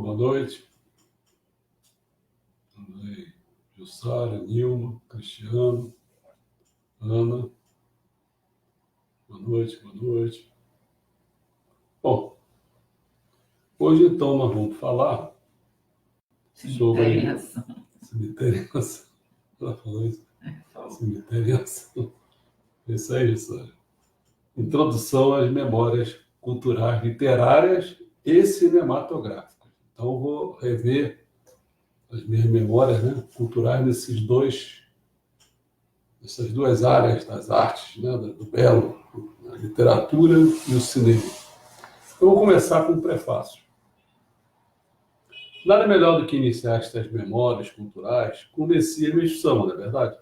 boa noite. Andrei, Jussara, Nilma, Cristiano, Ana. Boa noite, boa noite. Bom, hoje então nós vamos falar sobre cemiteriação. Ela falou isso? Cemiteriação. Isso aí, Jussara. Introdução às memórias culturais, literárias e cinematográficas. Então, eu vou rever as minhas memórias, né, culturais nessas duas áreas das artes, né, do belo, a literatura e o cinema. Eu vou começar com um prefácio. Nada melhor do que iniciar estas memórias culturais com Messias Meixo-Sama, não é verdade?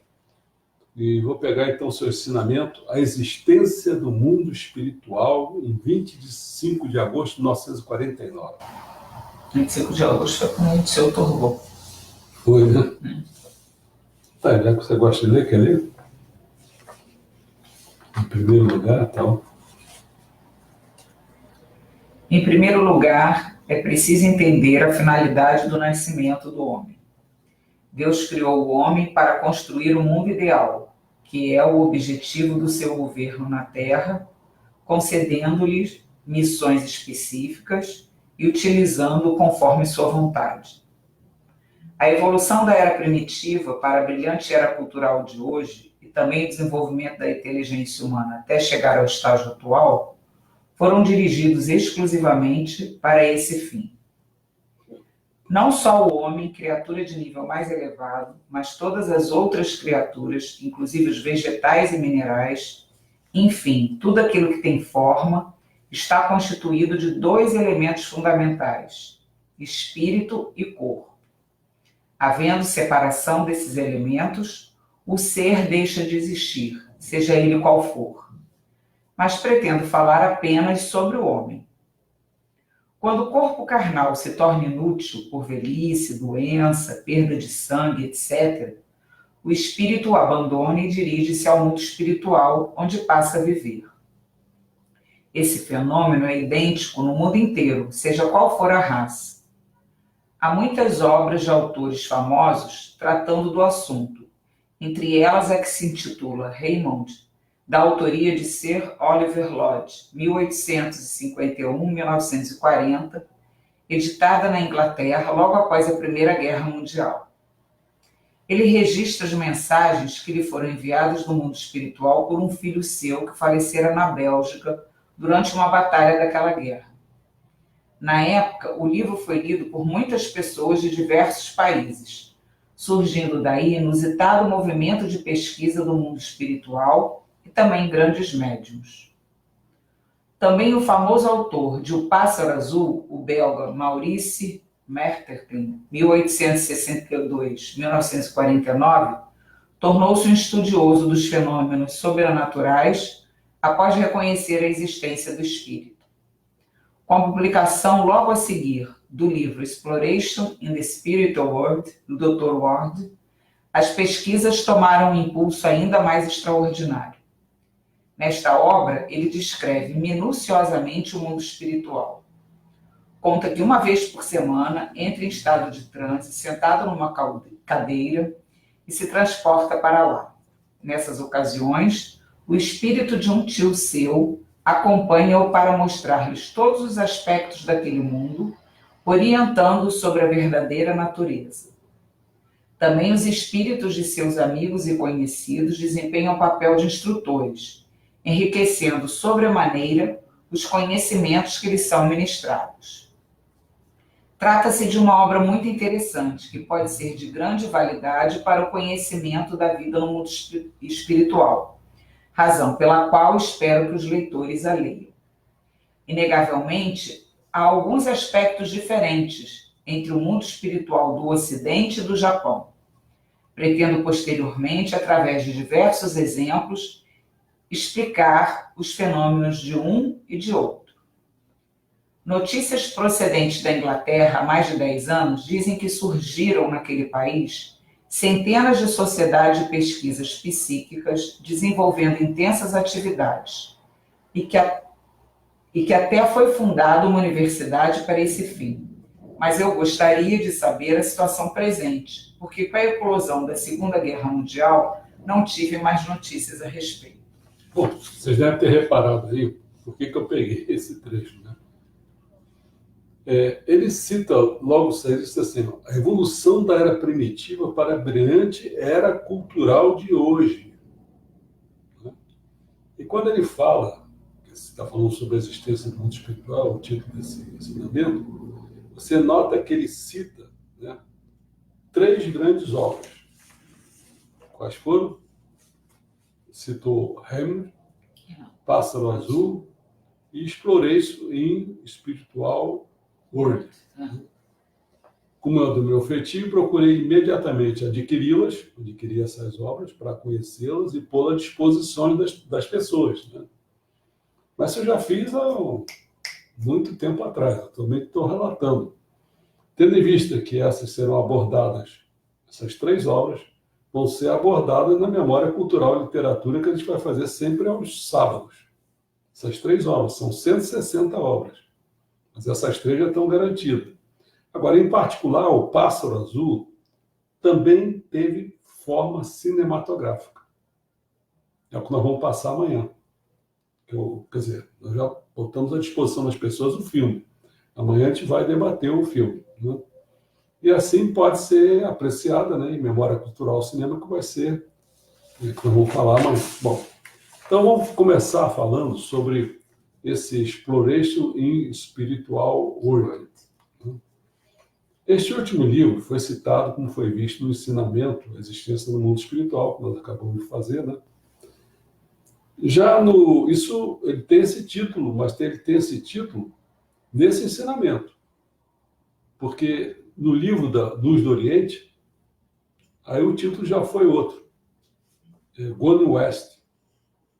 E vou pegar então o seu ensinamento, A Existência do Mundo Espiritual, em 25 de agosto de 1949. 25 de agosto foi quando o senhor otorgou. Foi, né? Tá, já que você gosta de ler, quer ler? Em primeiro lugar, tal. Em primeiro lugar, é preciso entender a finalidade do nascimento do homem. Deus criou o homem para construir o mundo ideal, que é o objetivo do seu governo na Terra, concedendo-lhes missões específicas e utilizando conforme sua vontade. A evolução da era primitiva para a brilhante era cultural de hoje e também o desenvolvimento da inteligência humana até chegar ao estágio atual foram dirigidos exclusivamente para esse fim. Não só o homem, criatura de nível mais elevado, mas todas as outras criaturas, inclusive os vegetais e minerais, enfim, tudo aquilo que tem forma, está constituído de dois elementos fundamentais, espírito e corpo. Havendo separação desses elementos, o ser deixa de existir, seja ele qual for. Mas pretendo falar apenas sobre o homem. Quando o corpo carnal se torna inútil por velhice, doença, perda de sangue, etc., o espírito o abandona e dirige-se ao mundo espiritual, onde passa a viver. Esse fenômeno é idêntico no mundo inteiro, seja qual for a raça. Há muitas obras de autores famosos tratando do assunto, entre elas a que se intitula Raymond, da autoria de Sir Oliver Lodge, 1851-1940, editada na Inglaterra logo após a Primeira Guerra Mundial. Ele registra as mensagens que lhe foram enviadas do mundo espiritual por um filho seu que falecera na Bélgica durante uma batalha daquela guerra. Na época, o livro foi lido por muitas pessoas de diversos países, surgindo daí inusitado movimento de pesquisa do mundo espiritual e também grandes médiuns. Também o famoso autor de O Pássaro Azul, o belga Maurice Merterkin, 1862-1949, tornou-se um estudioso dos fenômenos sobrenaturais após reconhecer a existência do espírito. Com a publicação logo a seguir do livro Exploration in the Spiritual World, do Dr. Ward, as pesquisas tomaram um impulso ainda mais extraordinário. Nesta obra, ele descreve minuciosamente o mundo espiritual. Conta que uma vez por semana entra em estado de transe, sentado numa cadeira, e se transporta para lá. Nessas ocasiões, o espírito de um tio seu acompanha-o para mostrar-lhes todos os aspectos daquele mundo, orientando-o sobre a verdadeira natureza. Também os espíritos de seus amigos e conhecidos desempenham o papel de instrutores, enriquecendo sobremaneira os conhecimentos que lhes são ministrados. Trata-se de uma obra muito interessante, que pode ser de grande validade para o conhecimento da vida no mundo espiritual, razão pela qual espero que os leitores a leiam. Inegavelmente, há alguns aspectos diferentes entre o mundo espiritual do Ocidente e do Japão. Pretendo posteriormente, através de diversos exemplos, explicar os fenômenos de um e de outro. Notícias procedentes da Inglaterra há mais de 10 anos dizem que surgiram naquele país centenas de sociedades de pesquisas psíquicas desenvolvendo intensas atividades e que até foi fundada uma universidade para esse fim. mas eu gostaria de saber a situação presente, porque com a eclosão da Segunda Guerra Mundial, não tive mais notícias a respeito. Bom, vocês devem ter reparado aí por que eu peguei esse trecho, né? Ele cita, logo ele diz assim, a evolução da era primitiva para a brilhante era cultural de hoje. Né? E quando ele fala, que você está falando sobre a existência do mundo espiritual, o título desse ensinamento, você nota que ele cita, né, 3 grandes obras. Quais foram? Citou Hammer, Pássaro Azul e Exploration in Spiritual World. Como é do meu feitio, procurei imediatamente adquirir essas obras para conhecê-las e pô-las à disposição das pessoas. Né? Mas isso eu já fiz há muito tempo atrás, atualmente estou relatando. Tendo em vista que essas serão abordadas, essas 3 obras, vão ser abordadas na Memória Cultural e Literatura, que a gente vai fazer sempre aos sábados. Essas 3 obras, são 160 obras. Mas essas 3 já estão garantidas. Agora, em particular, o Pássaro Azul também teve forma cinematográfica. É o que nós vamos passar amanhã. Quer dizer, nós já botamos à disposição das pessoas o filme. Amanhã a gente vai debater o filme. Né? E assim pode ser apreciada, né, em Memória Cultural Cinema, que vai ser, que nós vamos falar amanhã. Bom, então vamos começar falando sobre esse Exploration in Spiritual World. Este último livro foi citado, como foi visto, no ensinamento, a existência do mundo espiritual, que nós acabamos de fazer, né? Ele tem esse título, mas ele tem esse título nesse ensinamento. Porque no livro da Luz do Oriente, aí o título já foi outro. Gone West,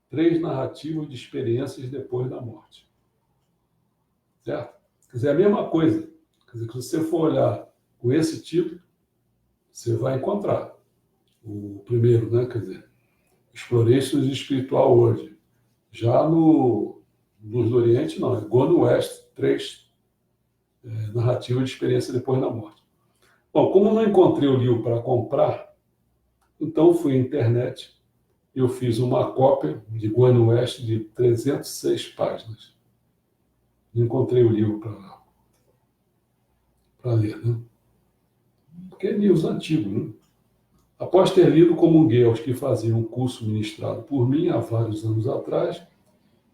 3 narrativas de experiências depois da morte. Certo? Quer dizer, a mesma coisa. Quer dizer, se você for olhar com esse título, você vai encontrar o primeiro, né? Quer dizer, Explorations Spiritual World. Já no Luz do Oriente, não. É Gone West, 3 narrativas de experiência depois da morte. Bom, como não encontrei o livro para comprar, então fui à internet e eu fiz uma cópia de Gone West de 306 páginas. Não encontrei o livro para ler, né? Porque é livros antigos, né? Após ter lido, comunguei aos que faziam um curso ministrado por mim há vários anos atrás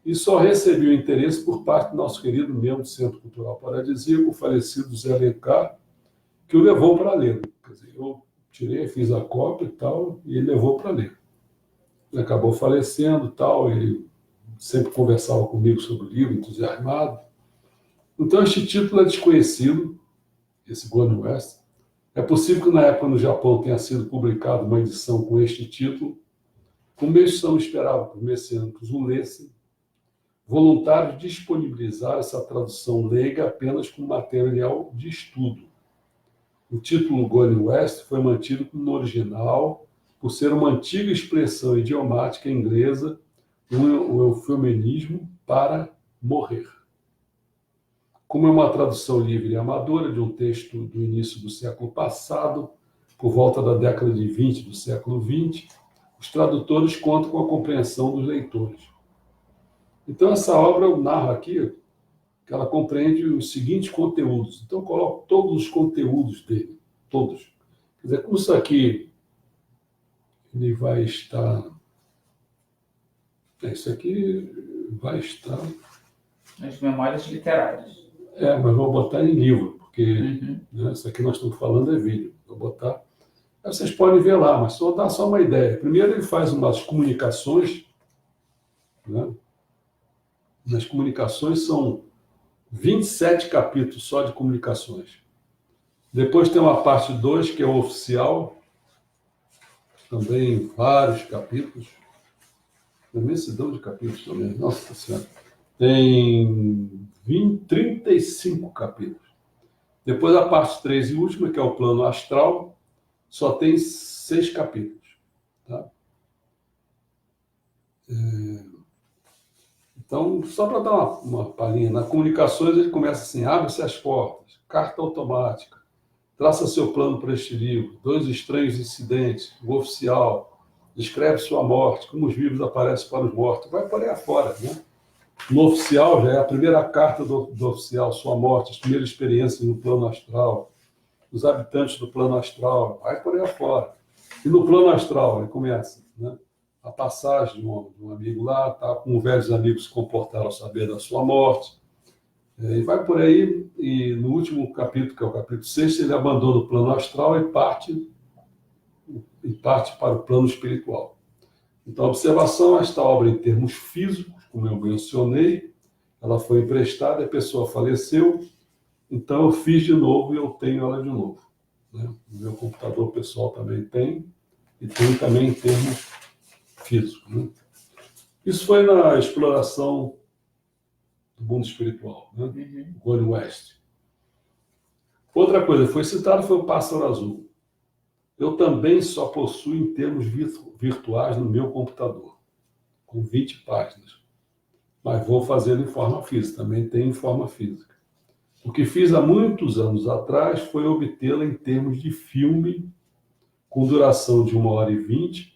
e só recebi o interesse por parte do nosso querido membro do Centro Cultural Paradisíaco, o falecido Zé Alencar, que o levou para ler. Quer dizer, eu tirei, fiz a cópia e tal, e ele levou para ler. Ele acabou falecendo e tal, ele sempre conversava comigo sobre o livro, entusiasmado. Então, este título é desconhecido, esse Gone West. É possível que na época no Japão tenha sido publicada uma edição com este título. Como Meixão esperava que os messiânicos o lessem, voluntários disponibilizaram essa tradução leiga apenas como material de estudo. O título Gone West foi mantido no original por ser uma antiga expressão idiomática inglesa, um eufemismo para morrer. Como é uma tradução livre e amadora de um texto do início do século passado, por volta da década de 20 do século XX, os tradutores contam com a compreensão dos leitores. Então, essa obra eu narro aqui, que ela compreende os seguintes conteúdos. Então, eu coloco todos os conteúdos dele, todos. Quer dizer, como isso aqui, ele vai estar... Isso aqui vai estar... Nas memórias literárias. Mas vou botar em livro, porque né, isso aqui nós estamos falando é vídeo. Vou botar... Aí vocês podem ver lá, mas só dar só uma ideia. Primeiro ele faz umas comunicações, né? Nas comunicações são 27 capítulos só de comunicações. Depois tem uma parte 2, que é o oficial, também vários capítulos. Uma imensidão de capítulos também. Nossa Senhora. Tem 35 capítulos. Depois a parte 3 e última, que é o plano astral, só tem 6 capítulos. Tá? Então, só para dar uma palhinha, na comunicações ele começa assim, abre-se as portas, carta automática, traça seu plano para este livro, dois estranhos incidentes, o oficial, descreve sua morte, como os vivos aparecem para os mortos, vai por aí afora, né? No oficial já é a primeira carta do oficial, sua morte, as primeiras experiências no plano astral, os habitantes do plano astral, vai por aí afora. E no plano astral, ele começa, né? A passagem de um amigo lá, tá, com velhos amigos se comportaram ao saber da sua morte, e vai por aí, e no último capítulo, que é o capítulo 6, ele abandona o plano astral e parte para o plano espiritual. Então, a observação, esta obra em termos físicos, como eu mencionei, ela foi emprestada, a pessoa faleceu, então eu fiz de novo e eu tenho ela de novo, né? O meu computador pessoal também tem, e tem também em termos físicos, né? Isso foi na exploração do mundo espiritual, né? Gone West. Outra coisa que foi citada foi o pássaro azul. Eu também só possuo em termos virtuais no meu computador, com 20 páginas. Mas vou fazê-lo em forma física, também tem em forma física. O que fiz há muitos anos atrás foi obtê-la em termos de filme, com duração de 1h20,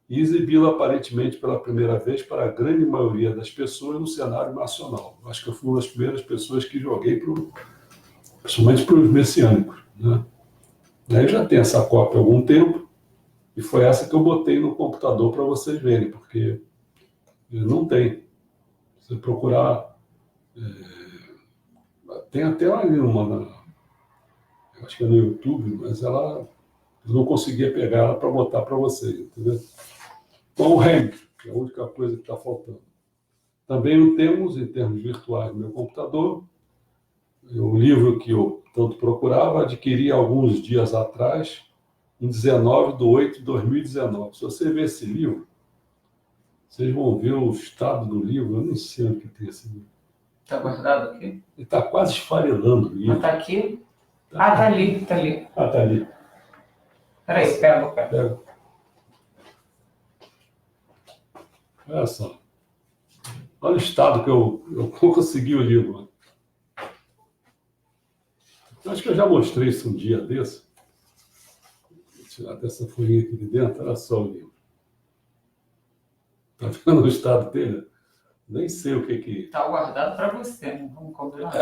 e exibi-la aparentemente pela primeira vez para a grande maioria das pessoas no cenário nacional. Acho que eu fui uma das primeiras pessoas que joguei, principalmente para os messiânicos, né? Daí já tem essa cópia há algum tempo, e foi essa que eu botei no computador para vocês verem, porque não tem. Se você procurar, tem até ali acho que é no YouTube, mas eu não conseguia pegar ela para botar para vocês, entendeu? Bom, o Hamilton, que é a única coisa que está faltando. Também o temos em termos virtuais no meu computador. O livro que eu tanto procurava, adquiri alguns dias atrás, em 19/8/2019. Se você ver esse livro, vocês vão ver o estado do livro. Eu nem sei o que tem esse livro. Está guardado aqui? Ele está quase esfarelando o livro. Mas está aqui? Está ali, está ali. Ah, está ali. Peraí, pega. Pega. Olha só. Olha o estado que eu consegui o livro. Acho que eu já mostrei isso um dia desse. Vou tirar dessa folhinha aqui de dentro. Olha só o livro. Está vendo o estado dele? Nem sei o que. Está guardado para você, não vamos combinar.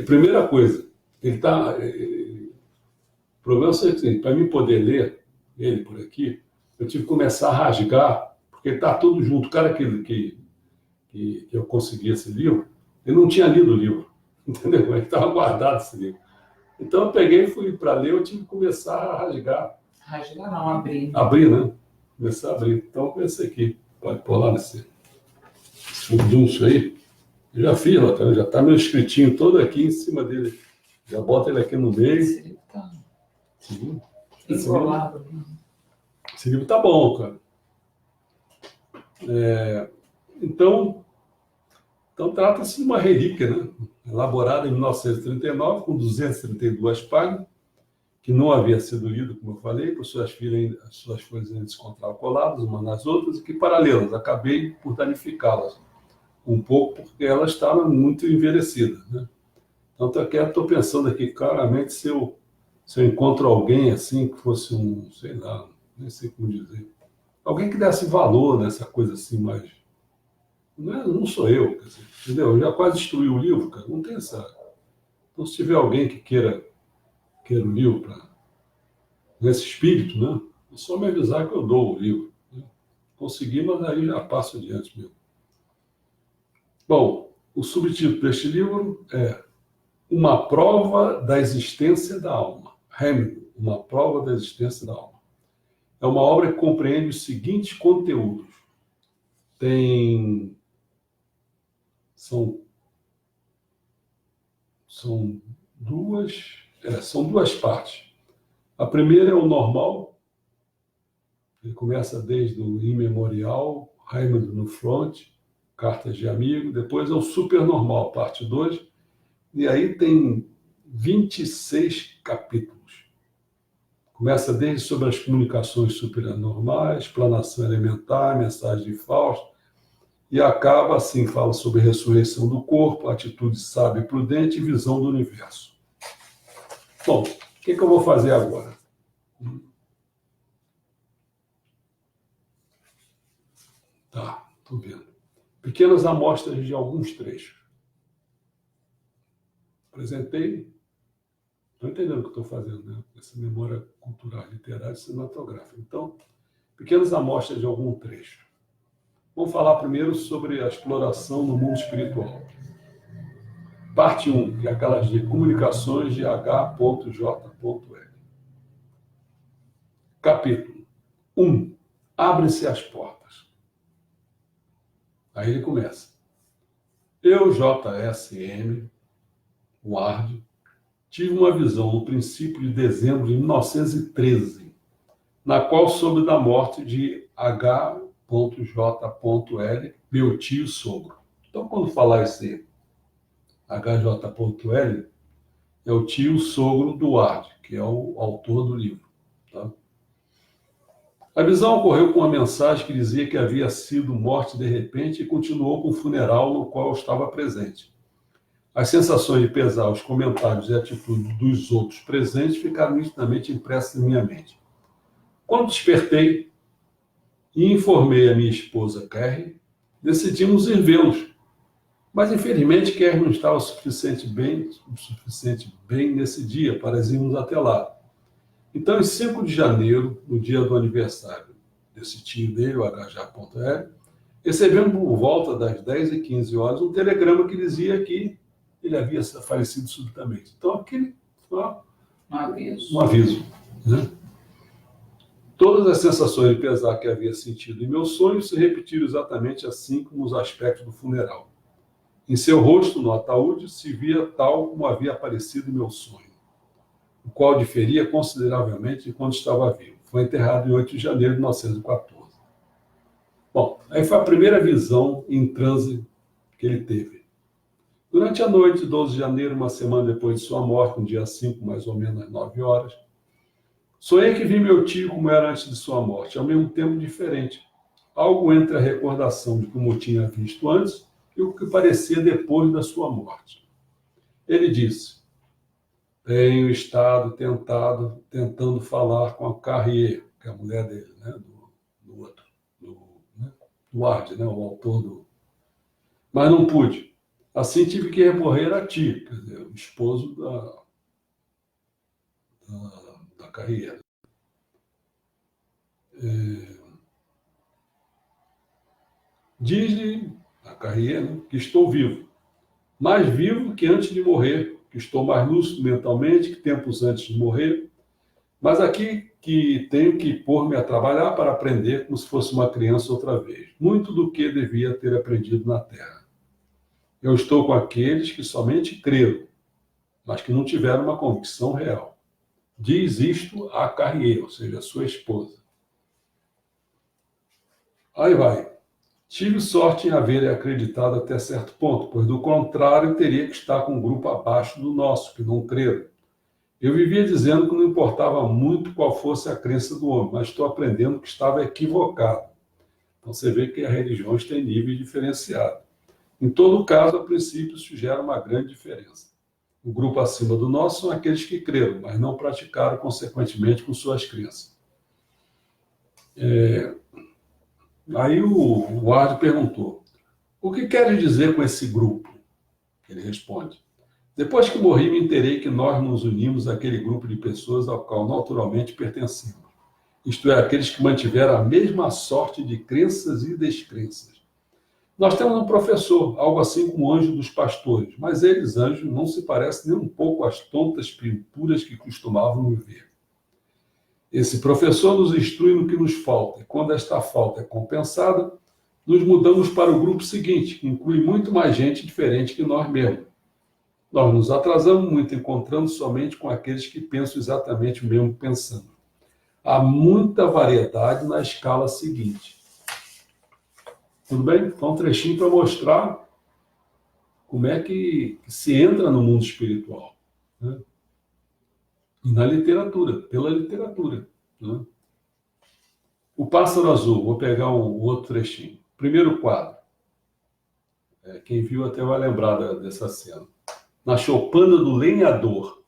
Primeira coisa, ele está. O problema é o seguinte: para mim poder ler ele por aqui, eu tive que começar a rasgar, porque está tudo junto. O cara que eu consegui esse livro, ele não tinha lido o livro, entendeu? Ele estava guardado esse livro. Então eu peguei e fui para ler, eu tive que começar a rasgar. Rasgar não, abrir. Abrir, né? Começar a abrir. Então esse aqui, pode pôr lá nesse furdunço aí. Eu já fiz, já está meu escritinho todo aqui em cima dele. Já bota ele aqui no meio. Esse livro está enrolado. Esse livro está bom, cara. Então trata-se de uma relíquia, né? Elaborada em 1939, com 232 páginas, que não havia sido lido, como eu falei, por suas folhas ainda se encontravam coladas umas nas outras, e que, paralelas, acabei por danificá-las um pouco, porque elas estavam muito envelhecidas, né? Tanto é que eu estou pensando aqui, claramente, se eu encontro alguém assim, que fosse sei lá, nem sei como dizer, alguém que desse valor nessa coisa assim, mais... Não sou eu, quer dizer, entendeu? Eu já quase destruí o livro, cara, não tem essa... Então, se tiver alguém que queira o livro nesse espírito, né? É só me avisar que eu dou o livro, né? Consegui, mas aí já passo adiante mesmo. Bom, o subtítulo deste livro é Uma Prova da Existência da Alma. Hamilton, Uma Prova da Existência da Alma. É uma obra que compreende os seguintes conteúdos. São duas partes. A primeira é o normal. Ele começa desde o imemorial, Raimundo no front, cartas de amigo. Depois é o supernormal, parte 2. E aí tem 26 capítulos. Começa desde sobre as comunicações superanormais, explanação elementar, mensagem de Fausto, e acaba assim, fala sobre ressurreição do corpo, atitude sábia e prudente e visão do universo. Bom, o que eu vou fazer agora? Tá, estou vendo. Pequenas amostras de alguns trechos. Apresentei. Estou entendendo o que estou fazendo, né? Essa memória cultural, literária e cinematográfica. Então, pequenas amostras de algum trecho. Vamos falar primeiro sobre a exploração no mundo espiritual. Parte 1, que é aquelas de comunicações de H.J.L. Capítulo 1. Abrem-se as portas. Aí ele começa. Eu, JSM, Ward, tive uma visão no princípio de dezembro de 1913, na qual soube da morte de H.J.L, meu tio sogro. Então, quando falar esse H.J.L, é o tio sogro do Ward, que é o autor do livro. Tá? A visão ocorreu com uma mensagem que dizia que havia sido morte de repente e continuou com o funeral no qual eu estava presente. As sensações de pesar, os comentários e a atitude dos outros presentes ficaram nitidamente impressas em minha mente. Quando despertei e informei a minha esposa Carrie, decidimos ir vê-los. Mas, infelizmente, Carrie não estava o suficiente bem nesse dia para irmos até lá. Então, em 5 de janeiro, no dia do aniversário desse tio dele, o HJ.L, recebemos por volta das 10h15 um telegrama que dizia que ele havia falecido subitamente. Então, aquele foi um aviso. Né? Todas as sensações de pesar que havia sentido em meus sonhos se repetiram exatamente assim como os aspectos do funeral. Em seu rosto, no ataúde, se via tal como havia aparecido em meu sonho, o qual diferia consideravelmente de quando estava vivo. Foi enterrado em 8 de janeiro de 1914. Bom, aí foi a primeira visão em transe que ele teve. Durante a noite de 12 de janeiro, uma semana depois de sua morte, no dia 5, mais ou menos às 9 horas, sonhei que vi meu tio como era antes de sua morte, ao mesmo tempo diferente. Algo entre a recordação de como eu tinha visto antes e o que parecia depois da sua morte. Ele disse: tenho estado tentando falar com a Carrier, que é a mulher dele, né, do outro, do Ward, né, o autor do... Mas não pude. Assim tive que recorrer a ti, quer dizer, o esposo da Carrier. Diz-lhe a Carrier, né, que estou vivo, mais vivo que antes de morrer, que estou mais lúcido mentalmente que tempos antes de morrer, mas aqui que tenho que pôr-me a trabalhar para aprender como se fosse uma criança outra vez, muito do que devia ter aprendido na Terra. Eu estou com aqueles que somente creram, mas que não tiveram uma convicção real. Diz isto a Carrier, ou seja, a sua esposa. Aí vai. Tive sorte em haver acreditado até certo ponto, pois do contrário teria que estar com um grupo abaixo do nosso, que não creram. Eu vivia dizendo que não importava muito qual fosse a crença do homem, mas estou aprendendo que estava equivocado. Então você vê que as religiões têm níveis diferenciados. Em todo caso, a princípio, isso gera uma grande diferença. O grupo acima do nosso são aqueles que creram, mas não praticaram consequentemente com suas crenças. Aí o Ward perguntou: o que queres dizer com esse grupo? Ele responde: depois que morri, me enterei que nós nos unimos àquele grupo de pessoas ao qual naturalmente pertencemos. Isto é, aqueles que mantiveram a mesma sorte de crenças e descrenças. Nós temos um professor, algo assim como o anjo dos pastores, mas eles, anjos, não se parecem nem um pouco às tontas pinturas que costumavam ver. Esse professor nos instrui no que nos falta, e quando esta falta é compensada, nos mudamos para o grupo seguinte, que inclui muito mais gente diferente que nós mesmos. Nós nos atrasamos muito, encontrando somente com aqueles que pensam exatamente o mesmo pensando. Há muita variedade na escala seguinte. Tudo bem? Então, um trechinho para mostrar como é que se entra no mundo espiritual. Né? E na literatura, pela literatura. Né? O Pássaro Azul, vou pegar um outro trechinho. Primeiro quadro. Quem viu até vai lembrar dessa cena. Na choupana do lenhador.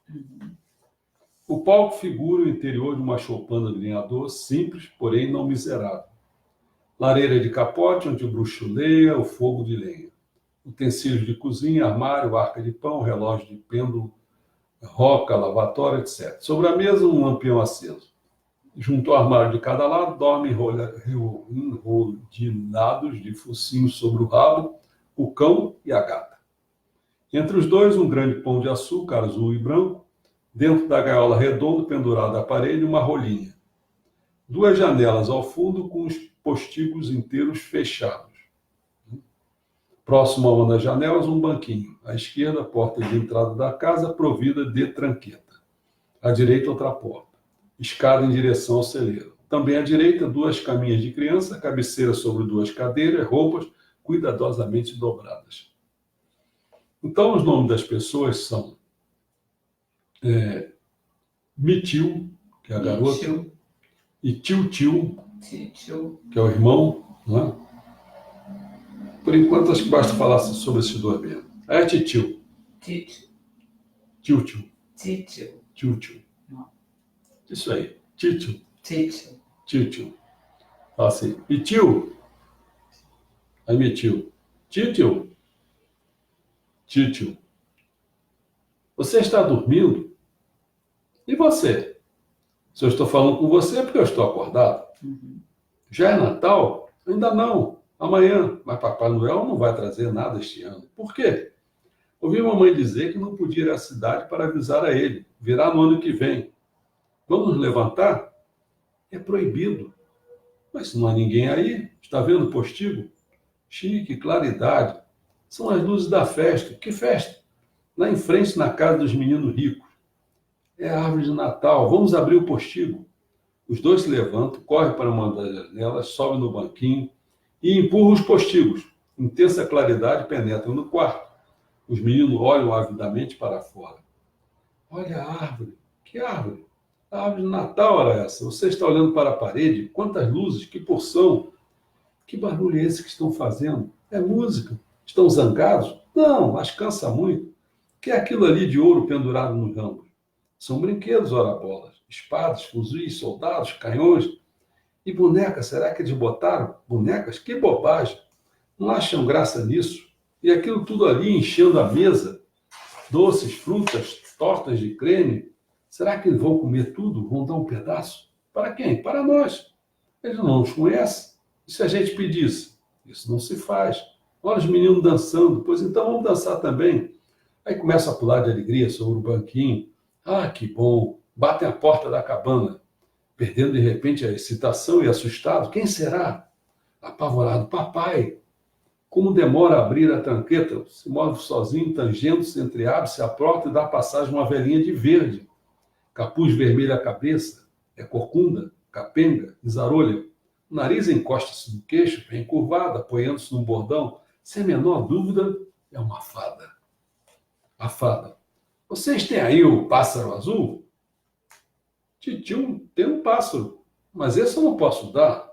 O palco figura o interior de uma choupana de lenhador, simples, porém não miserável. Lareira de capote, onde bruxuleia o fogo de lenha. Utensílios de cozinha, armário, arca de pão, relógio de pêndulo, roca, lavatório, etc. Sobre a mesa, um lampião aceso. Junto ao armário de cada lado, dormem enrodilhados de focinhos sobre o rabo, o cão e a gata. Entre os dois, um grande pão de açúcar, azul e branco. Dentro da gaiola redonda, pendurada à parede, uma rolinha. 2 janelas ao fundo, com os postigos inteiros fechados. Próximo a uma das janelas, um banquinho. À esquerda, a porta de entrada da casa, provida de tranqueta. À direita, outra porta. Escada em direção ao celeiro. Também à direita, 2 caminhas de criança, cabeceira sobre 2 cadeiras, roupas cuidadosamente dobradas. Então, os nomes das pessoas são Mitil, que é a garota, Tio, e Tio, tio, que é o irmão, não é? Por enquanto, acho que basta falar sobre esses 2 mesmo. É Titio. tio, Tio. tio. Não. Isso aí. Tio. Tio. Fala assim. E tio? Aí Mitil. Tio. Você está dormindo? E você? Se eu estou falando com você é porque eu estou acordado. Já é Natal? Ainda não. Amanhã. Mas Papai Noel não vai trazer nada este ano. Por quê? Ouvi mamãe dizer que não podia ir à cidade para avisar a ele. Virá no ano que vem. Vamos nos levantar? É proibido. Mas não há ninguém aí. Está vendo o postigo? Chique, claridade. São as luzes da festa. Que festa? Lá em frente, na casa dos meninos ricos. É a árvore de Natal. Vamos abrir o postigo. Os 2 se levantam, correm para uma das janelas, sobem no banquinho e empurram os postigos. Intensa claridade penetram no quarto. Os meninos olham avidamente para fora. Olha a árvore. Que árvore? A árvore de Natal era essa. Você está olhando para a parede? Quantas luzes, que porção. Que barulho é esse que estão fazendo? É música. Estão zangados? Não, mas cansa muito. Que é aquilo ali de ouro pendurado nos ramos? São brinquedos, ora bolas. Espadas, fuzis, soldados, canhões. E bonecas, será que eles botaram? Bonecas? Que bobagem. Não acham graça nisso? E aquilo tudo ali enchendo a mesa. Doces, frutas, tortas de creme. Será que eles vão comer tudo? Vão dar um pedaço? Para quem? Para nós. Eles não nos conhecem. E se a gente pedisse? Isso não se faz. Olha os meninos dançando. Pois então vamos dançar também. Aí começa a pular de alegria sobre o banquinho. Ah, que bom. Batem a porta da cabana. Perdendo de repente a excitação e assustado. Quem será? Apavorado. Papai. Como demora a abrir a tranqueta? Se move sozinho, tangendo-se, entreabre-se a porta e dá passagem a uma velhinha de verde. Capuz vermelho à cabeça. É corcunda, capenga, desarolha. O nariz encosta-se no queixo, bem curvado, apoiando-se num bordão. Sem a menor dúvida, é uma fada. A fada. Vocês têm aí o pássaro azul? Titio tem um pássaro, mas esse eu não posso dar.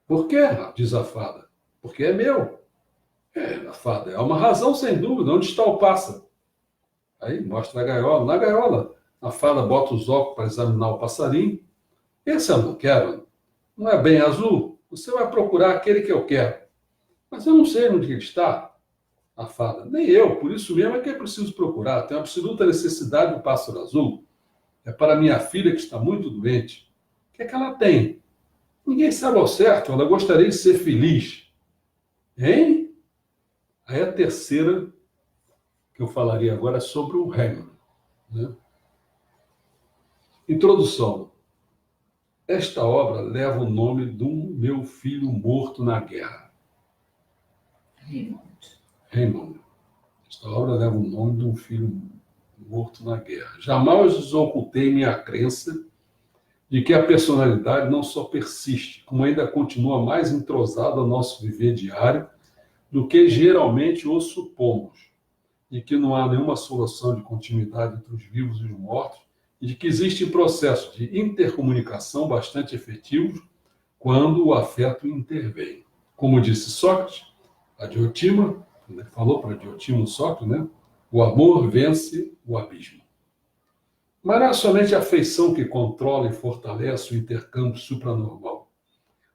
Por quê? Diz a fada. Porque é meu. A fada. É uma razão, sem dúvida. Onde está o pássaro? Aí mostra a gaiola. Na gaiola, a fada bota os óculos para examinar o passarinho. Esse eu não quero. Não é bem azul. Você vai procurar aquele que eu quero. Mas eu não sei onde ele está. A fada. Nem eu. Por isso mesmo é que é preciso procurar. Tenho absoluta necessidade do pássaro azul. É para minha filha que está muito doente. O que é que ela tem? Ninguém sabe ao certo. Ela gostaria de ser feliz. Hein? Aí a terceira que eu falaria agora é sobre o Hammond. Né? Introdução. Esta obra leva o nome de um meu filho morto na guerra. Raymond. Esta obra leva o nome de um filho morto na guerra. Jamais ocultei minha crença de que a personalidade não só persiste, como ainda continua mais entrosada ao nosso viver diário do que geralmente o supomos, de que não há nenhuma solução de continuidade entre os vivos e os mortos, e de que existem processos de intercomunicação bastante efetivos quando o afeto intervém. Como disse Sócrates, a Diotima, né? Falou para Diotima Sócrates, né? O amor vence o abismo. Mas não é somente a afeição que controla e fortalece o intercâmbio supranormal.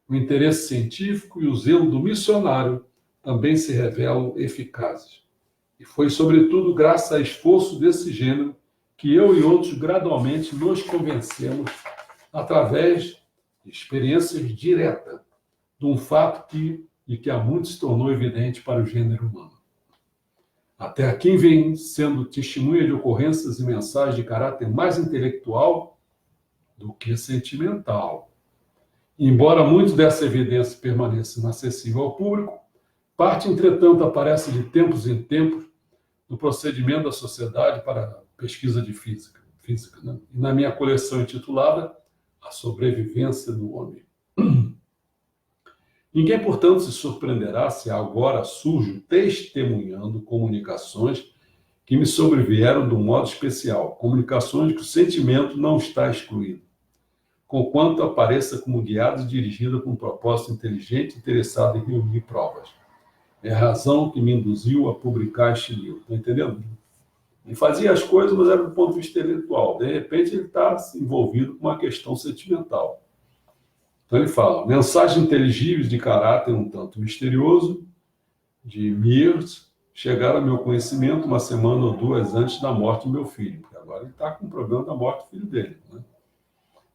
O interesse científico e o zelo do missionário também se revelam eficazes. E foi, sobretudo, graças a esforço desse gênero que eu e outros gradualmente nos convencemos através de experiências diretas de um fato que há muito se tornou evidente para o gênero humano. Até aqui vem sendo testemunha de ocorrências e mensagens de caráter mais intelectual do que sentimental. Embora muito dessa evidência permaneça inacessível ao público, parte, entretanto, aparece de tempos em tempos no procedimento da Sociedade para a Pesquisa de Física, né? E na minha coleção intitulada A Sobrevivência do Homem. Ninguém, portanto, se surpreenderá se agora surjo testemunhando comunicações que me sobrevieram de um modo especial, comunicações de que o sentimento não está excluído, conquanto apareça como guiada e dirigida com um propósito inteligente interessado em reunir provas. É a razão que me induziu a publicar este livro. Está entendendo? Ele fazia as coisas, mas era do ponto de vista intelectual. De repente, ele está envolvido com uma questão sentimental. Então, ele fala, mensagens inteligíveis de caráter um tanto misterioso, de Mears, chegaram ao meu conhecimento uma semana ou duas antes da morte do meu filho. Porque agora ele está com o problema da morte do filho dele, né?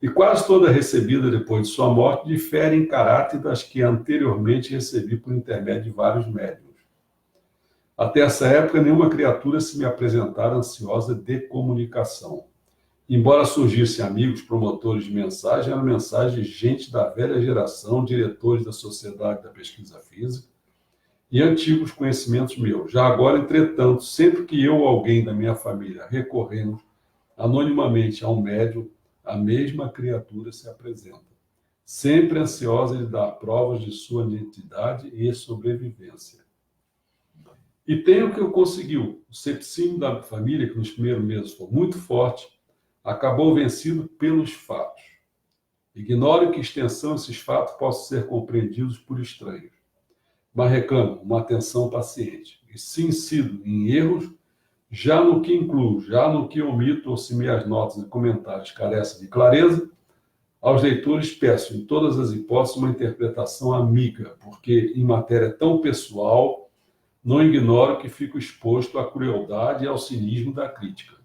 E quase toda recebida depois de sua morte difere em caráter das que anteriormente recebi por intermédio de vários médiuns. Até essa época, nenhuma criatura se me apresentara ansiosa de comunicação. Embora surgissem amigos promotores de mensagem, eram mensagens de gente da velha geração, diretores da Sociedade da Pesquisa Física e antigos conhecimentos meus. Já agora, entretanto, sempre que eu ou alguém da minha família recorremos anonimamente a um médium, a mesma criatura se apresenta, sempre ansiosa de dar provas de sua identidade e sobrevivência. E tem o que eu conseguiu. O cepticismo da família, que nos primeiros meses foi muito forte, acabou vencido pelos fatos. Ignoro que extensão esses fatos possam ser compreendidos por estranhos, mas reclamo uma atenção paciente. E se incido em erros, já no que incluo, já no que omito ou se minhas notas e comentários carecem de clareza, aos leitores peço, em todas as hipóteses, uma interpretação amiga, porque em matéria tão pessoal, não ignoro que fico exposto à crueldade e ao cinismo da crítica.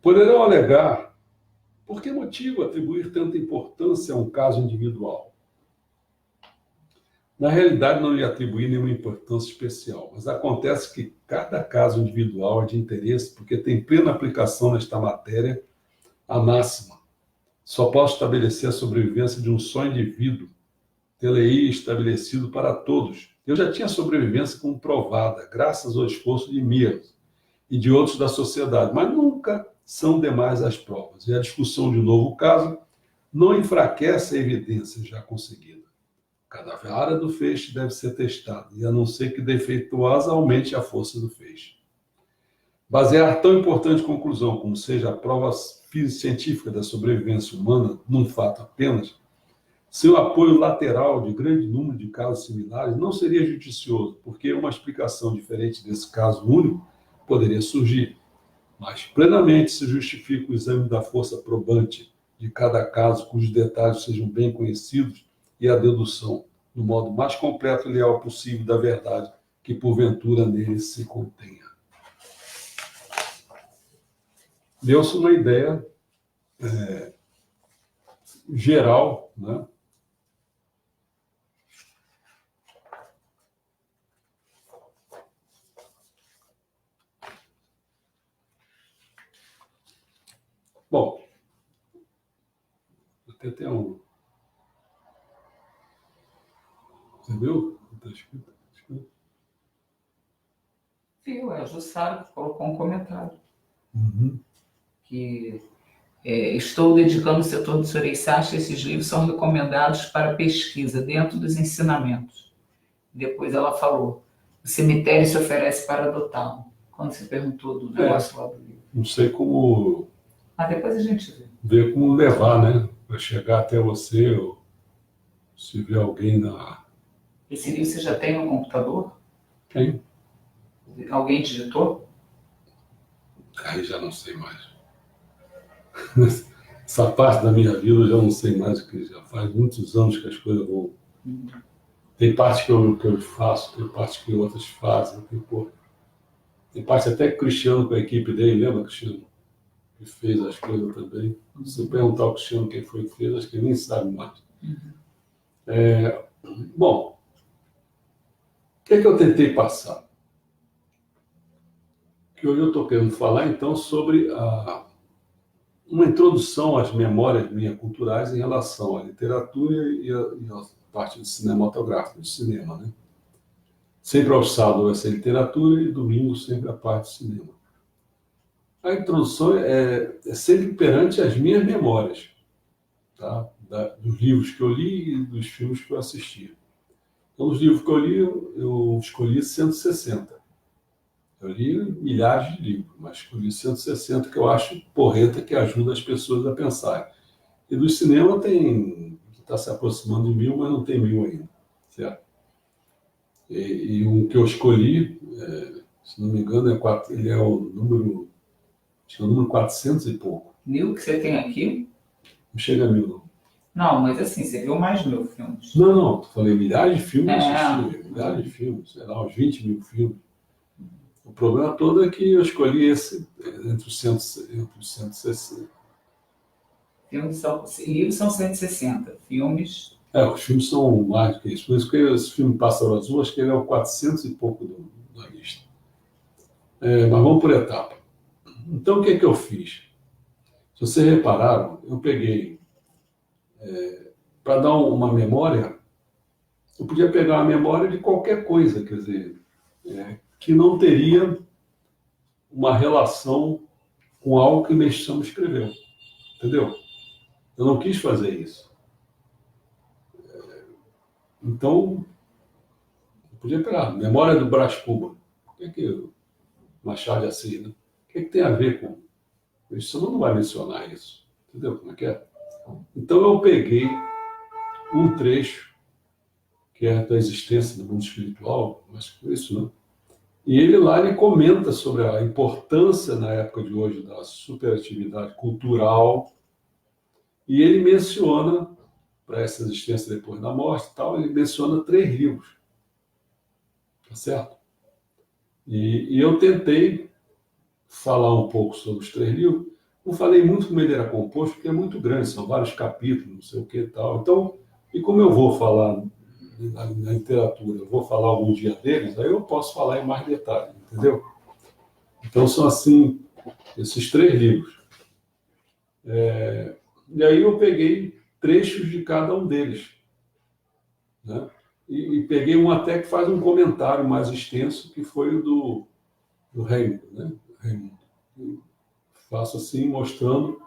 Poderão alegar, por que motivo atribuir tanta importância a um caso individual? Na realidade, não lhe atribuí nenhuma importância especial, mas acontece que cada caso individual é de interesse porque tem plena aplicação nesta matéria a máxima. Só posso estabelecer a sobrevivência de um só indivíduo, tê-la-ei estabelecido para todos. Eu já tinha a sobrevivência como provada, graças ao esforço de Mears e de outros da sociedade, mas nunca são demais as provas. E a discussão de um novo caso não enfraquece a evidência já conseguida. Cada vara do feixe deve ser testada, e a não ser que defeituosa aumente a força do feixe. Basear tão importante conclusão como seja a prova científica da sobrevivência humana num fato apenas, sem o apoio lateral de grande número de casos similares, não seria judicioso, porque uma explicação diferente desse caso único poderia surgir. Mas plenamente se justifica o exame da força probante de cada caso, cujos detalhes sejam bem conhecidos, e a dedução, do modo mais completo e leal possível, da verdade que porventura nele se contenha. Deu-se uma ideia geral, né? Bom, até tem um... Você viu? Está escrito. Viu? É, o Jussara colocou um comentário. Uhum. Que estou dedicando o setor do Surei-Sacha, esses livros são recomendados para pesquisa dentro dos ensinamentos. Depois ela falou, o cemitério se oferece para adotá-lo. Quando você perguntou do negócio lá do livro. Não sei como... Mas depois a gente vê. Ver como levar, né? Para chegar até você, ou se vê alguém na... Esse livro você já tem no computador? Quem? Alguém digitou? Aí já não sei mais. Essa parte da minha vida eu já não sei mais, porque já faz muitos anos que as coisas vão. Tem parte que eu faço, tem parte que outras fazem. Tem parte até que o Cristiano com a equipe dele, lembra, Cristiano? Que fez as coisas também. Se eu perguntar ao Cristiano quem foi que fez, acho que ele nem sabe mais. Bom, o que é que eu tentei passar? Que hoje eu estou querendo falar, então, sobre uma introdução às memórias minhas culturais em relação à literatura e à parte cinematográfica, do cinema, né? Sempre ao sábado vai ser literatura e domingo sempre a parte de cinema. A introdução é sempre perante as minhas memórias, tá? Dos livros que eu li e dos filmes que eu assisti. Então, os livros que eu li, eu escolhi 160. Eu li milhares de livros, mas escolhi 160 que eu acho porreta, que ajuda as pessoas a pensarem. E do cinema está se aproximando de 1000, mas não tem 1000 ainda, certo? E um que eu escolhi, se não me engano, ele é o número, acho que é o número 400 e pouco. 1000 que você tem aqui? Não chega a 1000, não. Não, mas assim, você viu mais 1000 filmes. Não, falei milhares de filmes assisti, milhares de filmes, sei lá, uns 20 mil filmes. O problema todo é que eu escolhi esse entre os 160. Livros são 160, filmes... Os filmes são mais do que isso. Por isso que esse filme Pássaro Azul, acho que ele é o 400 e pouco da lista. Mas vamos por etapa. Então, o que é que eu fiz? Se vocês repararam, eu peguei, para dar uma memória, eu podia pegar a memória de qualquer coisa, quer dizer, que não teria uma relação com algo que Meixamo escreveu. Entendeu? Eu não quis fazer isso. Então, eu podia pegar Memória do Brás Cubas. O que é que Machado de Assis, né? O que é que tem a ver com isso? Você não vai mencionar isso. Entendeu como é que é? Então, eu peguei um trecho que é da existência do mundo espiritual, mas com isso, né? E ele comenta sobre a importância, na época de hoje, da superatividade cultural, e ele menciona, para essa existência depois da morte e tal, ele menciona 3 livros. Tá certo? E eu tentei falar um pouco sobre os 3 livros. Não falei muito como ele era composto, porque é muito grande, são vários capítulos, não sei o que e tal. Então, e como eu vou falar na literatura, eu vou falar algum dia deles, aí eu posso falar em mais detalhes, entendeu? Então, são assim, esses 3 livros. E aí eu peguei trechos de cada um deles, né? E peguei um até que faz um comentário mais extenso, que foi o do Raimundo, né? Raimundo. Faço assim, mostrando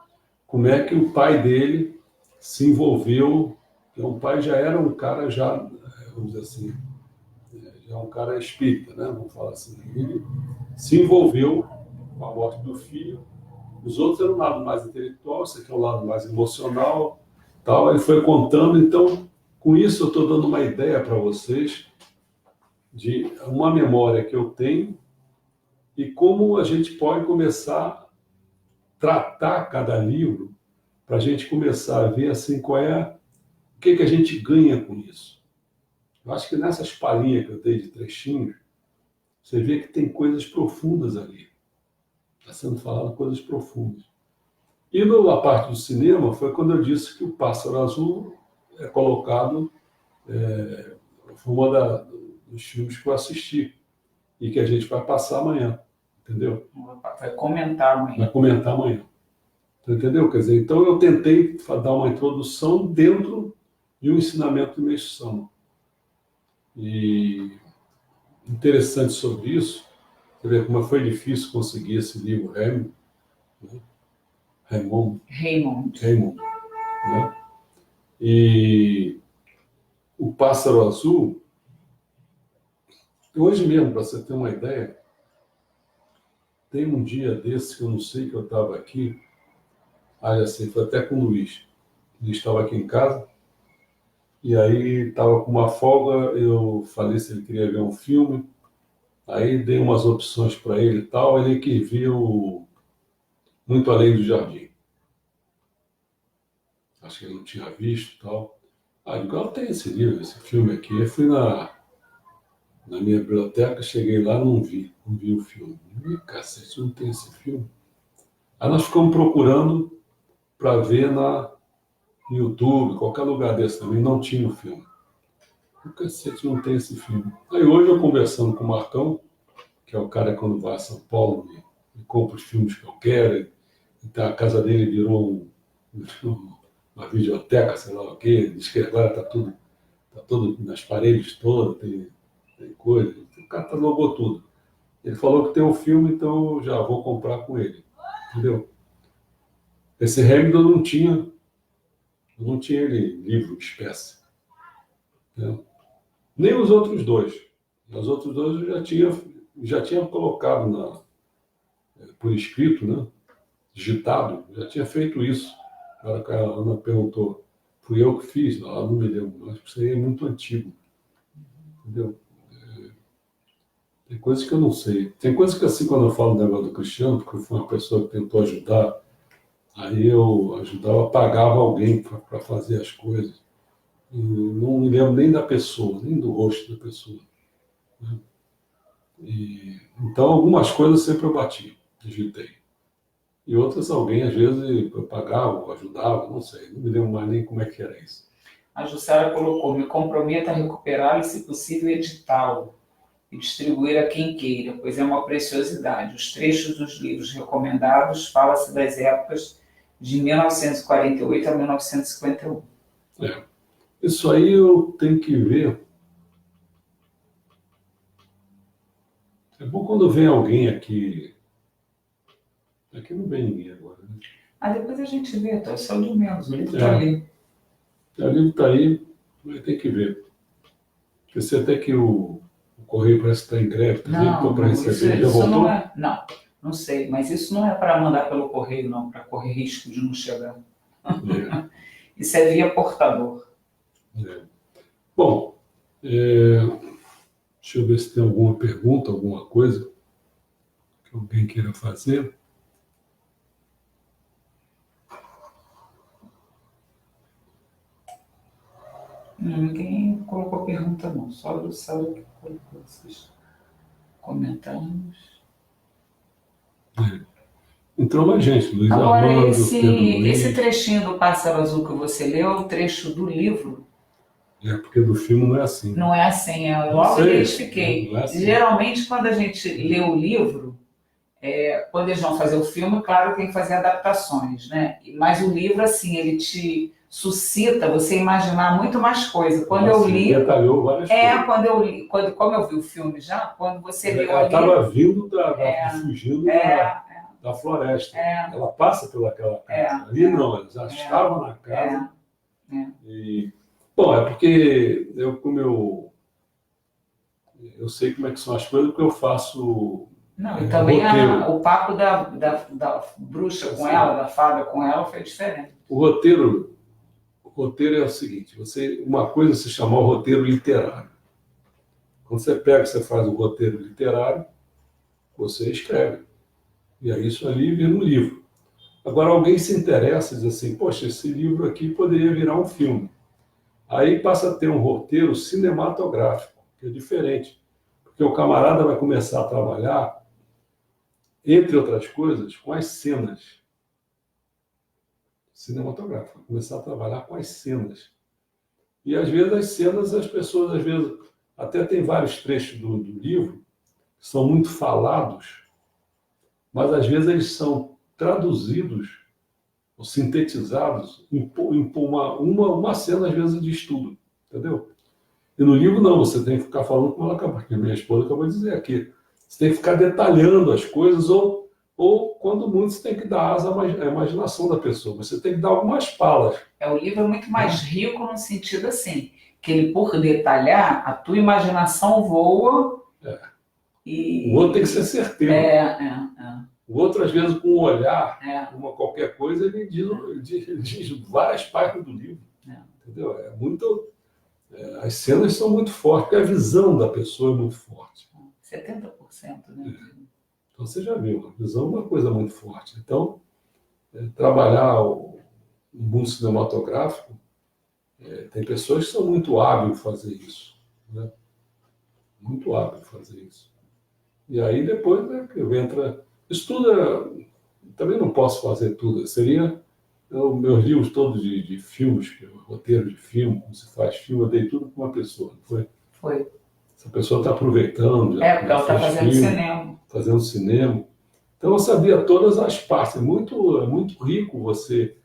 como é que o pai dele se envolveu. O pai já era um cara, vamos dizer assim, já um cara espírita, né? Vamos falar assim. Ele se envolveu com a morte do filho. Os outros eram um lado mais intelectual, esse aqui é um lado mais emocional, tal. Ele foi contando, então, com isso eu estou dando uma ideia para vocês de uma memória que eu tenho e como a gente pode começar a tratar cada livro para a gente começar a ver assim o que a gente ganha com isso. Eu acho que nessas palhinhas que eu dei de trechinhos, você vê que tem coisas profundas ali. Está sendo falado coisas profundas. E na parte do cinema foi quando eu disse que o Pássaro Azul é colocado, foi dos filmes que eu assisti e que a gente vai passar amanhã, entendeu? Vai comentar amanhã. Vai comentar amanhã. Entendeu? Quer dizer, então eu tentei dar uma introdução dentro de um ensinamento de Meixamo. E interessante sobre isso, você vê como foi difícil conseguir esse livro Raimundo, né? E o Pássaro Azul, hoje mesmo, para você ter uma ideia, tem um dia desse que eu não sei que eu estava aqui, assim, foi até com o Luiz. O Luiz estava aqui em casa, e aí estava com uma folga, eu falei se ele queria ver um filme, Aí dei umas opções para ele e tal, ele que viu Muito Além do Jardim. Acho que ele não tinha visto e tal. Ah, igual tem esse livro, esse filme aqui. Eu fui na minha biblioteca, cheguei lá, não vi o filme. Ih, cacete, não tem esse filme. Aí nós ficamos procurando para ver no YouTube, qualquer lugar desse também, não tinha o filme. O cacete, não tem esse filme. Aí hoje eu conversando com o Marcão, que é o cara que quando vai a São Paulo me compra os filmes que eu quero, então a casa dele virou uma videoteca, sei lá o quê, diz que agora tá tudo nas paredes todas, tem coisa, o cara catalogou tudo. Ele falou que tem um filme, então eu já vou comprar com ele, entendeu? Esse Hamilton não tinha ele livro de espécie, né? Nem os outros dois. Os outros dois eu já tinha colocado por escrito, né? Digitado, já tinha feito isso. Agora que a Ana perguntou, fui eu que fiz? Não, ela não me lembro, acho que isso aí é muito antigo, entendeu? Tem coisas que eu não sei. Tem coisas que assim, quando eu falo do negócio do Cristiano, porque foi uma pessoa que tentou ajudar, aí eu ajudava, pagava alguém para fazer as coisas. E não me lembro nem da pessoa, nem do rosto da pessoa, né? Então, algumas coisas sempre eu bati, digitei. E outras alguém, às vezes, pagava, ajudava, não sei, não me lembro mais nem como é que era isso. A Jussara colocou, me comprometo a recuperá-lo e, se possível, editá-lo e distribuir a quem queira, pois é uma preciosidade. Os trechos dos livros recomendados fala-se das épocas de 1948 a 1951. Isso aí eu tenho que ver. É bom quando vem alguém aqui. Aqui não vem ninguém agora, né? Depois a gente vê, é só de menos, o livro está ali. O livro está aí, vai ter que ver. Porque se até que o Correio parece que está em greve, Não, para receber, isso não é. Não sei, mas isso não é para mandar pelo correio, não, para correr risco de não chegar. Isso é via portador. Bom, deixa eu ver se tem alguma pergunta, alguma coisa que alguém queira fazer. Ninguém colocou pergunta, não. Só o Luciano que colocou esses comentários. Entrou mais gente, Luiz Agora, Armando, esse trechinho do Pássaro Azul que você leu é o trecho do livro? Porque do filme não é assim. Não é assim, eu logo identifiquei. Assim. Geralmente, quando a gente lê o livro, quando eles vão fazer o filme, claro, tem que fazer adaptações, né? Mas o livro, assim, ele te suscita você imaginar muito mais coisa. Quando eu li, detalhou várias coisas. Quando eu li, como eu vi o filme já, quando você leu ela estava vindo fugindo da floresta. Ela passa pelaquela casa. Ali não, ela já estava na casa. Bom, é porque eu sei como é que são as coisas, porque eu faço. Não, e também o papo da bruxa com ela, da fada com ela, foi diferente. O roteiro é o seguinte: uma coisa se chama roteiro literário. Quando você faz o roteiro literário, você escreve. E aí isso ali vira um livro. Agora alguém se interessa e diz assim, poxa, esse livro aqui poderia virar um filme. Aí passa a ter um roteiro cinematográfico, que é diferente. Porque o camarada vai começar a trabalhar, entre outras coisas, com as cenas cinematográficas. Vai começar a trabalhar com as cenas. E às vezes as cenas, as pessoas, às vezes, até tem vários trechos do livro que são muito falados, mas às vezes eles são traduzidos ou sintetizados em uma cena, às vezes, de estudo, entendeu? E no livro não, você tem que ficar falando como ela acabou, que a minha esposa acabou de dizer aqui. Você tem que ficar detalhando as coisas ou quando muito, você tem que dar asa à imaginação da pessoa. Você tem que dar algumas palas. O livro é muito mais rico no sentido assim, que ele, por detalhar, a tua imaginação voa. O outro tem que ser certeiro. O outro, às vezes, com um olhar, uma qualquer coisa, ele diz várias páginas do livro. Entendeu? As cenas são muito fortes, porque a visão da pessoa é muito forte. 70%, né? Então você já viu, a visão é uma coisa muito forte. Então, trabalhar o mundo cinematográfico, tem pessoas que são muito hábeis em fazer isso, né? Muito hábeis em fazer isso. E aí depois, né, que entra... Estuda... Também não posso fazer tudo. Seria... meus livros todos de filmes, roteiro de filme, como se faz filme, eu dei tudo para uma pessoa, não foi? Foi. Essa pessoa está aproveitando, porque ela está fazendo cinema. Fazendo cinema. Então eu sabia todas as partes. É muito rico você...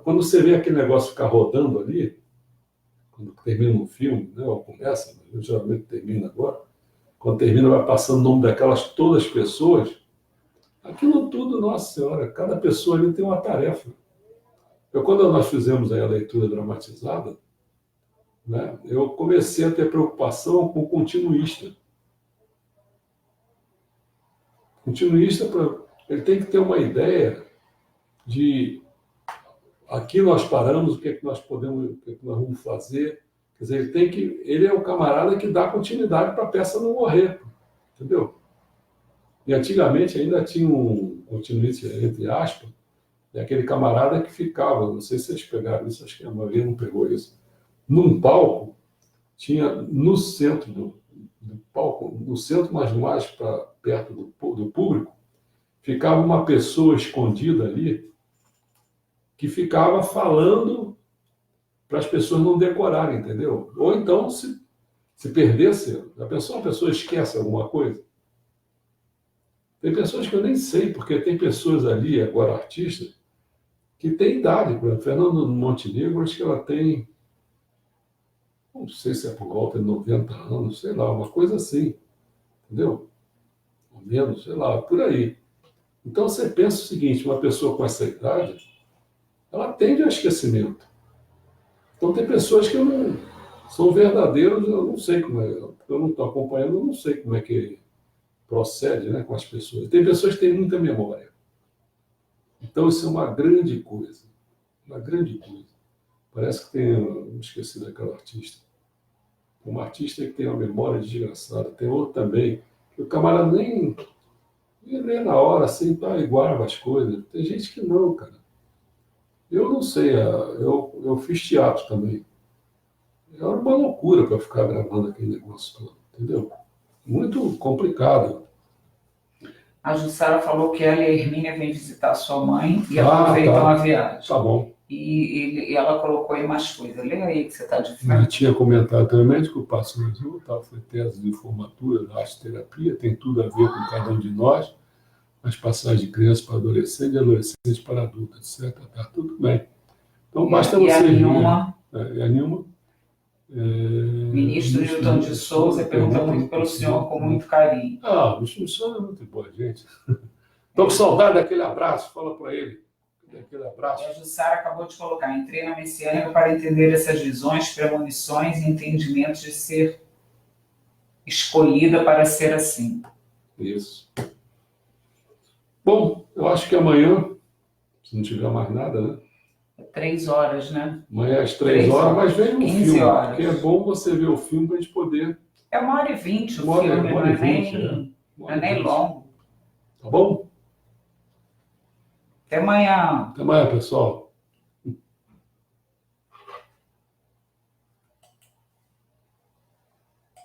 Quando você vê aquele negócio ficar rodando ali, quando termina um filme, né, ou começa, mas eu geralmente termino agora, quando termina vai passando o nome daquelas todas as pessoas, aquilo tudo, nossa senhora, cada pessoa ali tem uma tarefa. Quando nós fizemos aí a leitura dramatizada, né, eu comecei a ter preocupação com o continuista. Continuista, ele tem que ter uma ideia de aqui nós paramos, o que é que nós podemos, o que é que nós vamos fazer. Quer dizer, ele é o camarada que dá continuidade para a peça não morrer, entendeu? E antigamente ainda tinha um continuista, entre aspas, aquele camarada que ficava, não sei se vocês pegaram isso, acho que a maioria não pegou isso, num palco, tinha no centro do palco, no centro, mas mais para perto do público, ficava uma pessoa escondida ali, que ficava falando para as pessoas não decorarem, entendeu? Ou então, se perdesse, a pessoa esquece alguma coisa. Tem pessoas que eu nem sei, porque tem pessoas ali, agora artistas, que tem idade. Por exemplo, Fernando Montenegro, acho que ela tem, não sei se é por volta de 90 anos, sei lá, uma coisa assim, entendeu? Ou menos, sei lá, por aí. Então você pensa o seguinte, uma pessoa com essa idade, ela tende ao esquecimento. Então tem pessoas que não são verdadeiros, eu não sei como é, eu não estou acompanhando, eu não sei como é que procede, né, com as pessoas. Tem pessoas que têm muita memória. Então isso é uma grande coisa, uma grande coisa. Parece que tem, esqueci daquela artista, uma artista que tem uma memória desgraçada, tem outro também, que o camarada nem lê na hora, assim, tá, e guarda as coisas. Tem gente que não, cara. Eu não sei, eu fiz teatro também. Era uma loucura para ficar gravando aquele negócio todo, entendeu? Muito complicado. A Jussara falou que ela e a Hermínia vêm visitar sua mãe e aproveitam a viagem. Tá bom. E ela colocou aí mais coisas. Lê aí que você está de frente. Eu tinha comentado também que o Passo Azul foi tese de formatura, arte-terapia, tem tudo a ver com cada um de nós, as passagens de criança para adolescente e adolescente para adulto, etc. Tá tudo bem. Então basta você... E a Nilma? Ministro Newton de Souza pergunta muito pelo senhor com muito carinho. O ministro de Souza é muito boa, gente. Estou com saudade daquele abraço, fala para ele. Daquele abraço. E a Jussara acabou de colocar, entrei na messiânica para entender essas visões, premonições e entendimentos de ser escolhida para ser assim. Isso. Bom, eu acho que amanhã, se não tiver mais nada, né? 3 horas, né? Amanhã às 3 horas, mas vem um 15 filme, horas. porque é bom você ver o filme para a gente poder... É 1h20 o filme, não é nem longo. Tá bom? Até amanhã. Até amanhã, pessoal.